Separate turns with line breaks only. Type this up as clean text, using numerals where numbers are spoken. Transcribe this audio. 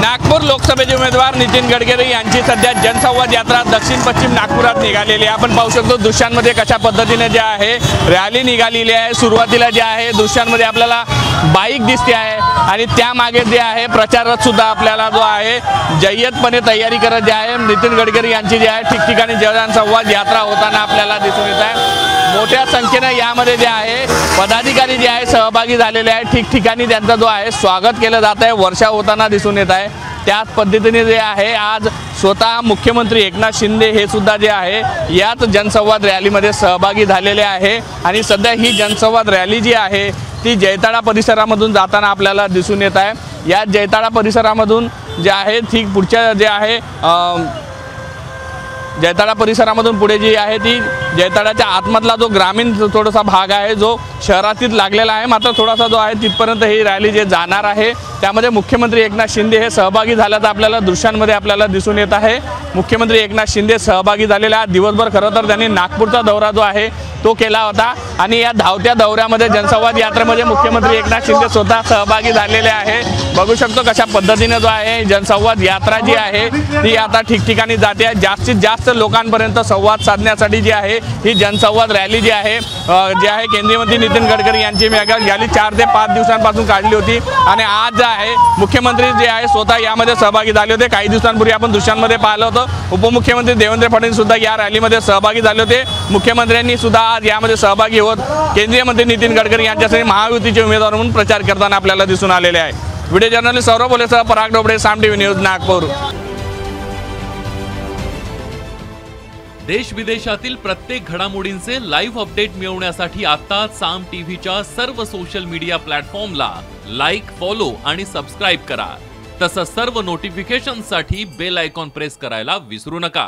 नागपूर लोकसभेचे उमेदवार नितीन गडकरी यांची सध्या जनसंवाद यात्रा दक्षिण पश्चिम नागपुरात निघालेली आहे। आपण पाहू शकतो दृश्यांमध्ये कशा पद्धतीने जे आहे रॅली निघालेली आहे। सुरुवातीला जे आहे दृश्यांमध्ये आपल्याला बाईक दिसते आहे आणि त्यामागे जे आहे प्रचारक सुद्धा आपल्याला जो आहे जय्यतपणे तयारी करत जे आहे नितीन गडकरी यांची जे आहे ठिकठिकाणी जनसंवाद यात्रा होताना आपल्याला दिसून येत आहे। मोठ्या संख्येने यामध्ये जे आहे पदाधिकारी जे आहे सहभागी झालेले आहेत। ठिकठिकाणी त्यांचा जो आहे स्वागत केलं जात आहे, वर्षा होताना दिसून येत आहे। त्याच पद्धतीने जे आहे आज स्वतः मुख्यमंत्री एकनाथ शिंदे हे सुद्धा जे आहे याच जनसंवाद रॅलीमध्ये सहभागी झालेले आहे आणि सध्या ही जनसंवाद रॅली जी आहे ती जैताडा परिसरामधून जाताना आपल्याला दिसून येत आहे। या जैताडा परिसरामधून जे आहे ठीक पुढच्या जे आहे जैताडा परिसरामधून पुढे जी आहे ती जैताडाच्या आतमधला जो ग्रामीण थोडासा भाग आहे जो शहरातील लागलेला आहे, मात्र थोडासा जो आहे तिथपर्यंत ही रॅली जे जाणार आहे त्यामध्ये मुख्यमंत्री एकनाथ शिंदे हे सहभागी झाल्याचं आपल्याला दृश्यांमध्ये आपल्याला दिसून येत आहे। मुख्यमंत्री एकनाथ शिंदे सहभागी झालेले आहेत। दिवसभर खरं तर त्यांनी नागपूरचा दौरा जो आहे तो केला होता आणि या धावत्या दौऱ्यामध्ये जनसंवाद यात्रेमध्ये मुख्यमंत्री एकनाथ शिंदे स्वतः सहभागी झालेले आहे। बघू शकतो कशा पद्धतीने जो आहे जनसंवाद यात्रा जी आहे ती आता ठिकठिकाणी जाते। जास्तीत जास्त लोकांपर्यंत संवाद साधण्यासाठी जी आहे ही जनसंवाद रॅली जी आहे केंद्रीय मंत्री नितीन गडकरी यांची गेली 4 ते 5 दिवसांपासून काढली होती आणि आज आहे मुख्यमंत्री जे आहे स्वतः यामध्ये सहभागी झाले होते। काही दिवसांपूर्वी आपण दृश्यांमध्ये पाहिलं होतं उपमुख्यमंत्री देवेंद्र फडणवीस सुद्धा या रॅलीमध्ये सहभागी झाले होते। मुख्यमंत्र्यांनी सुद्धा आज यामध्ये सहभागी होत केंद्रीय मंत्री नितीन गडकरी यांच्यासाठी महायुतीचे उमेदवार म्हणून प्रचार करताना आपल्याला दिसून आलेले आहे। व्हिडिओ जर्नलिस्ट सौरभ बोलेसह पराग डोबळे, साम टीव्ही न्यूज, नागपूर।
देश विदेशातील प्रत्येक घडामोडींचे लाईव्ह अपडेट मिळवण्यासाठी आता साम टीव्हीच्या सर्व सोशल मीडिया प्लॅटफॉर्मला लाईक, फॉलो आणि सबस्क्राईब करा। तसंच सर्व नोटिफिकेशनसाठी बेल आयकॉन प्रेस करायला विसरू नका।